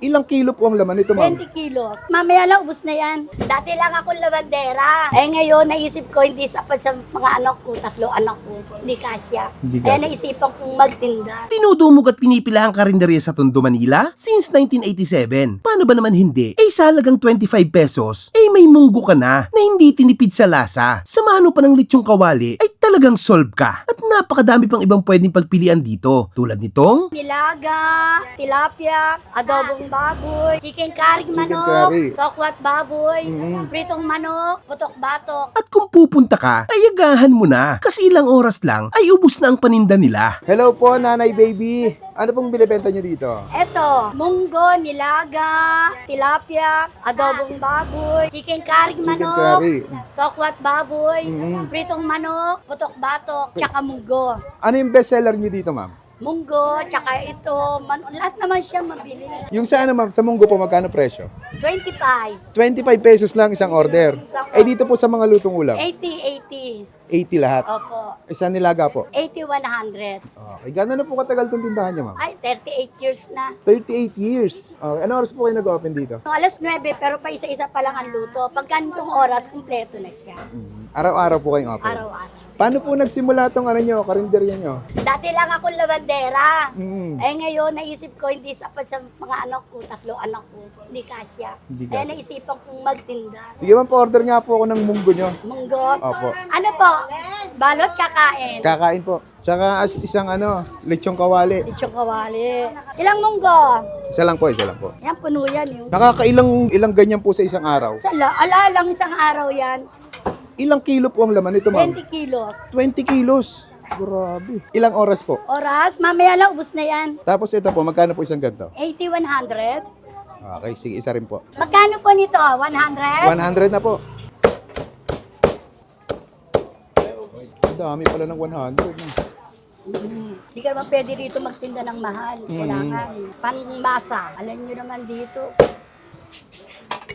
Ilang kilo po ang laman nito, ma'am? 20 kilos. Mamaya lang, ubus na yan. Dati lang ako labandera. Ngayon, naisip ko, hindi sapat sa mga anak ko, 3 anak ko. Hindi kasya. Hindi Kaya kasya. naisipan kong magtinda. Tinudumog at pinipilahang karinderya sa Tondo, Manila since 1987. Paano ba naman hindi? Sa halagang 25 pesos, may munggo ka na hindi tinipid sa lasa. Samahan mo pa ng lechong kawali ay talagang solve ka. At napakadami pang ibang pwedeng pagpilian dito. Tulad nitong Nilaga, tilapia, adobong baboy, chicken curry manok, curry. tokwat baboy, pritong manok, putok batok. at kung pupunta ka, ay agahan mo na. Kasi ilang oras lang ay ubus na ang paninda nila. Hello po, Nanay Baby. Ano pong binibenta nyo dito? Eto, munggo, nilaga, tilapia, adobong baboy, chicken curry manok, curry. tokwat baboy, pritong manok, putok batok, tsaka munggo. Ano yung bestseller nyo dito, ma'am? Munggo, tsaka ito, lahat naman siya mabili. Yung sa ano, ma'am, sa munggo po, magkano presyo? 25, 25 pesos lang isang order. Dito po sa mga lutong ulam, 80, 80 lahat. opo, Isang nilaga po. 80, 100. Okay, gano'n na po katagal itong tindahan nyo, ma'am? Ay, 38 years na. 38 years. Okay, ano oras po kayo nag-open dito? Nung alas 9, pero pa isa-isa pa lang ang luto. Pag ganitong oras, kumpleto na siya. Araw-araw po kayong open. Araw-araw. Paano po nagsimula itong ano nyo, karinderya nyo? Dati lang ako labandera. Mm. Ngayon, naisip ko, hindi sapat sa mga anak ko, 3 anak ko. Hindi kasya. Hindi Kaya kasya. naisipan kong magtinda. Sige ma'am, pa-order nga po ako ng munggo nyo. Munggo. Opo. Ano po? Balot kakain. Kakain po. Tsaka isang lechong kawali. Lechong kawali. Ilang munggo? Isa lang po, isa lang po. Yan, puno yan. Yung. Ilang ganyan po sa isang araw? Ala lang isang araw yan. Ilang kilo po ang laman nito, ma'am? 20 kilos. 20 kilos. Grabe. Ilang oras po? Oras, mamaya lang, ubus na yan. Tapos ito po, magkano po isang ganito? 80, 100. Okay, sige, isa rin po. Magkano po nito? 100? 100 na po. Ang dami pala ng 100. No? Hindi ka naman pwede dito magtinda ng mahal. Kailangan. Pangmasa. Alam nyo naman dito.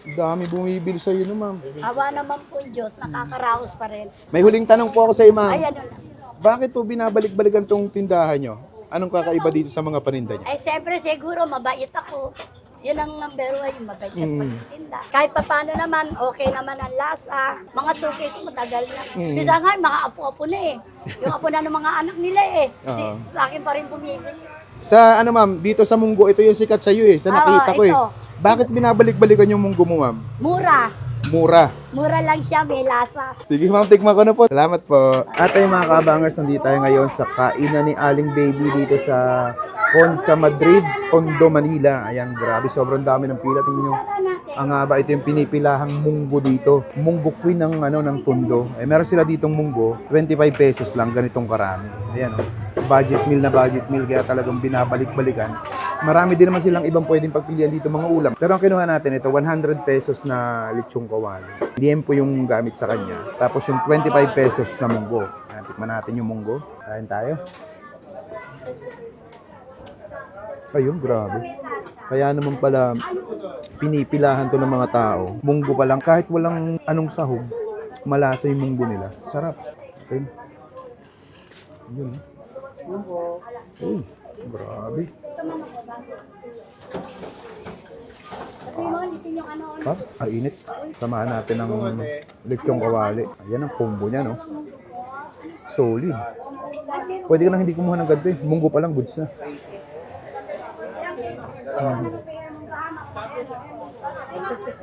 Ang dami bumibili sa'yo, no, ma'am. Hawa naman po ang Diyos. Nakakaraos pa rin. May huling tanong po ako sa iyo, ma'am. Ay, ano lang. Bakit po binabalik-balikan tong tindahan nyo? Anong kakaiba dito sa mga paninda nyo? Ay, siyempre, siguro, mabait ako. Yun ang number 1, yung mabait at magtitinda. Kahit pa paano naman, okay naman ang lasa. Mga suki ko matagal na. Bisa nga, mga apo-apo na eh. Yung apo na ng mga anak nila eh. Sa akin pa rin bumibili. Sa dito sa munggo, ito yung sikat sa iyo eh. Sa nakita ko eh. ito. Bakit binabalik-balikan yung munggo mo, ma'am? Mura. Mura. Mura lang siya, may lasa. Sige ma'am, tikman ko na po. Salamat po. At ay mga kabangers, nandito tayo ngayon sa kainan ni Aling Baby dito sa Concha Madrid, Tondo, Manila. Ayan, grabe, sobrang dami ng pila. Tingnan nyo, ang haba, ito yung pinipilahang munggo dito. Munggo queen ng Tondo. Meron sila ditong munggo, 25 pesos lang, ganitong karami. Ayan budget meal na budget meal, kaya talagang binabalik-balikan. Marami din naman silang ibang pwedeng pagpilian dito mga ulam. Pero ang kinuha natin ito, 100 pesos na lechong kawali. DM po yung gamit sa kanya. Tapos yung 25 pesos na munggo. Ayan, tikman natin yung munggo. Kain tayo. Ayun, grabe. Kaya naman pala pinipilahan to ng mga tao. Munggo pa lang, kahit walang anong sahog, malasa yung munggo nila. Sarap. Okay. Yun. Uy, grabe. Init. Samahan natin ng lechong kawali. Ayan ang combo niya, no? Solid. Pwede ka nang hindi kumuha ng ganito eh. Munggo pa lang, goods na.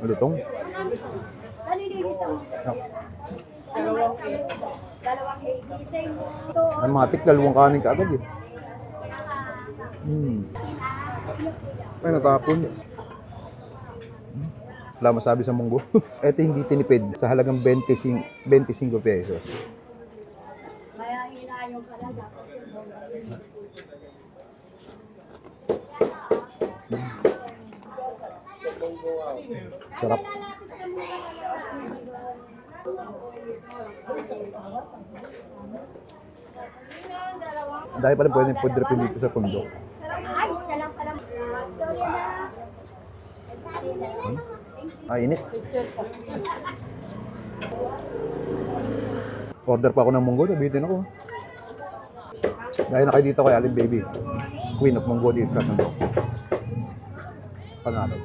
Lutong. Ang matik, dalawang kanin ka agad eh. Ay, natapon. Wala masabi sa munggo. Ito hindi tinipid sa halagang 25 pesos. Kaya hinayong ka lang. Sarap. Dahil pa rin pwede food trip dito sa Tondo. Ay, salam pala. Init. Order pa ako ng munggo, nabitin ako. Dahil na kayo dito kay Aling Baby. Queen of Munggo dito sa Tondo. panalo.